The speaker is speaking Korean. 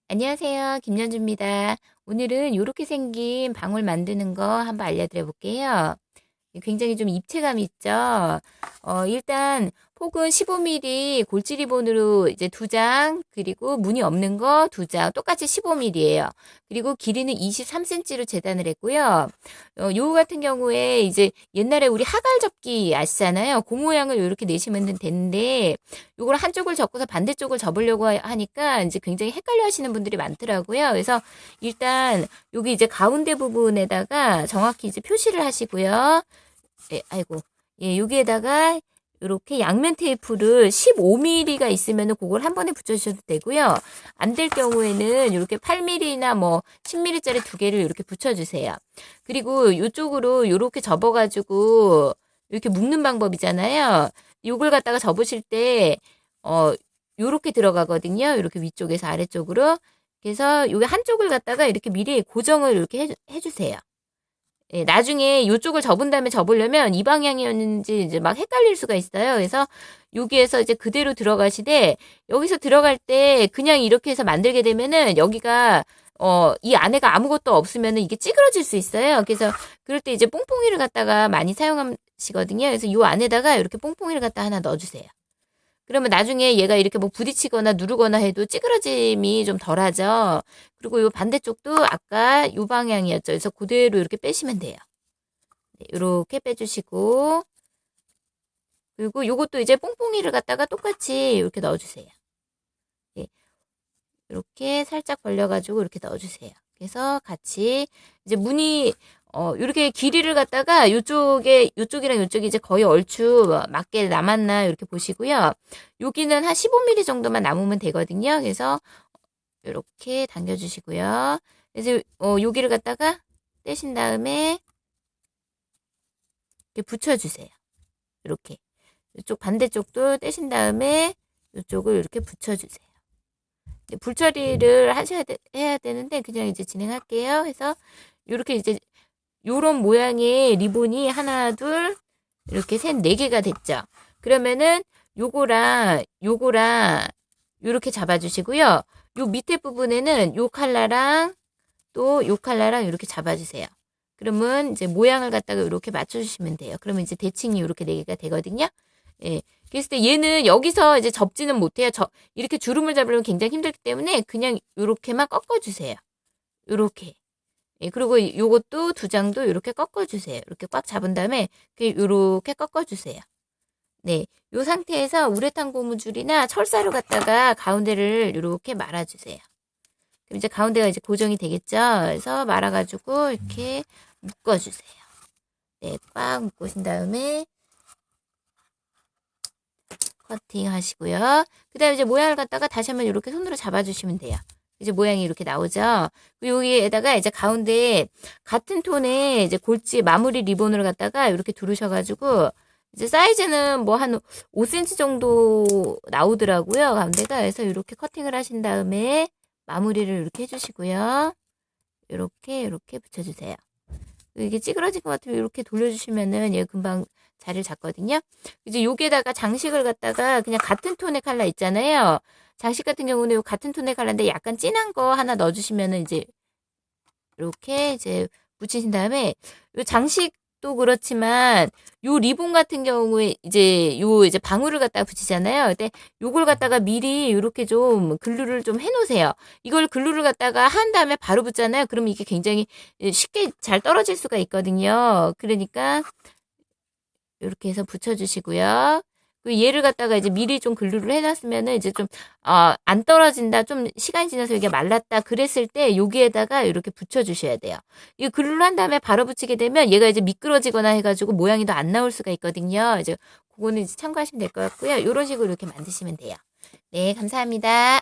안녕하세요. 김연주입니다. 오늘은 이렇게 생긴 방울 만드는 거 한번 알려드려 볼게요. 굉장히 좀 입체감 있죠? 일단 폭은 15mm 골지 리본으로 이제 2장, 그리고 무늬 없는 거 2장, 똑같이 15mm예요. 그리고 길이는 23cm로 재단을 했고요. 요 같은 경우에 이제 옛날에 우리 하갈 접기 아시잖아요. 그 모양을 이렇게 내시면 되는데, 요걸 한쪽을 접고서 반대쪽을 접으려고 하니까 이제 굉장히 헷갈려 하시는 분들이 많더라고요. 그래서 일단 여기 이제 가운데 부분에다가 정확히 이제 표시를 하시고요. 예, 아이고. 예, 여기에다가 이렇게 양면 테이프를 15mm가 있으면은 그걸 한 번에 붙여주셔도 되고요. 안 될 경우에는 이렇게 8mm나 뭐 10mm짜리 2개를 이렇게 붙여주세요. 그리고 이쪽으로 이렇게 접어가지고 이렇게 묶는 방법이잖아요. 요걸 갖다가 접으실 때, 요렇게 들어가거든요. 이렇게 위쪽에서 아래쪽으로. 그래서 요게 한쪽을 갖다가 이렇게 미리 고정을 이렇게 해주세요. 예, 나중에 이쪽을 접은 다음에 접으려면 이 방향이었는지 이제 막 헷갈릴 수가 있어요. 그래서 여기에서 이제 그대로 들어가시되 여기서 들어갈 때 그냥 이렇게 해서 만들게 되면은 여기가 이 안에가 아무것도 없으면은 이게 찌그러질 수 있어요. 그래서 그럴 때 이제 뽕뽕이를 갖다가 많이 사용하시거든요. 그래서 이 안에다가 이렇게 뽕뽕이를 갖다 하나 넣어주세요. 그러면 나중에 얘가 이렇게 뭐 부딪히거나 누르거나 해도 찌그러짐이 좀 덜하죠. 그리고 요 반대쪽도 아까 요 방향이었죠. 그래서 그대로 이렇게 빼시면 돼요. 네, 이렇게 빼주시고, 그리고 요것도 이제 뽕뽕이를 갖다가 똑같이 이렇게 넣어주세요. 네, 이렇게 살짝 벌려가지고 이렇게 넣어주세요. 그래서 같이 이제 무늬 요렇게 길이를 갖다가 요쪽이랑 요쪽이 이제 거의 얼추 맞게 남았나 이렇게 보시고요. 여기는 한 15mm 정도만 남으면 되거든요. 그래서 이렇게 당겨주시고요. 그래서 여기를 갖다가 떼신 다음에 이렇게 붙여주세요. 이렇게. 이쪽 반대쪽도 떼신 다음에 이쪽을 이렇게 붙여주세요. 불 처리를 해야 되는데 그냥 이제 진행할게요. 해서 이렇게 이제 요런 모양의 리본이 하나, 둘, 이렇게 셋, 4개가 됐죠. 그러면은 요거랑 요렇게 잡아주시고요. 요 밑에 부분에는 요 컬러랑 또 요 컬러랑 이렇게 잡아주세요. 그러면 이제 모양을 갖다가 이렇게 맞춰주시면 돼요. 그러면 이제 대칭이 이렇게 4개가 되거든요. 예. 그랬을 때 얘는 여기서 이제 접지는 못해요. 이렇게 주름을 잡으려면 굉장히 힘들기 때문에 그냥 요렇게만 꺾어주세요. 요렇게. 예, 그리고 요것도 2장도 이렇게 꺾어주세요. 이렇게 꽉 잡은 다음에 이렇게 꺾어주세요. 네, 요 상태에서 우레탄 고무줄이나 철사를 갖다가 가운데를 이렇게 말아주세요. 그럼 이제 가운데가 이제 고정이 되겠죠? 그래서 말아가지고 이렇게 묶어주세요. 네, 꽉 묶으신 다음에 커팅 하시고요. 그 다음에 이제 모양을 갖다가 다시 한번 이렇게 손으로 잡아주시면 돼요. 이제 모양이 이렇게 나오죠. 그리고 여기에다가 이제 가운데 같은 톤의 이제 골지 마무리 리본을 갖다가 이렇게 두르셔가지고 이제 사이즈는 뭐 한 5cm 정도 나오더라고요. 가운데가. 그래서 이렇게 커팅을 하신 다음에 마무리를 이렇게 해주시고요. 이렇게 붙여주세요. 이게 찌그러진 것 같으면 이렇게 돌려주시면은 얘 금방 자리를 잡거든요. 이제 여기에다가 장식을 갖다가 그냥 같은 톤의 컬러 있잖아요. 장식 같은 경우는 요 같은 톤의 컬러인데 약간 진한 거 하나 넣어주시면은 이제 이렇게 이제 붙이신 다음에 요 장식도 그렇지만 요 리본 같은 경우에 이제 방울을 갖다가 붙이잖아요. 근데 요걸 갖다가 미리 이렇게 좀 글루를 좀 해놓으세요. 이걸 글루를 갖다가 한 다음에 바로 붙잖아요. 그러면 이게 굉장히 쉽게 잘 떨어질 수가 있거든요. 그러니까 이렇게 해서 붙여주시고요. 그 얘를 갖다가 이제 미리 좀 글루를 해놨으면은 이제 좀, 안 떨어진다, 좀 시간이 지나서 이게 말랐다, 그랬을 때 여기에다가 이렇게 붙여주셔야 돼요. 이 글루를 한 다음에 바로 붙이게 되면 얘가 이제 미끄러지거나 해가지고 모양이 더 안 나올 수가 있거든요. 이제 그거는 이제 참고하시면 될 것 같고요. 이런 식으로 이렇게 만드시면 돼요. 네, 감사합니다.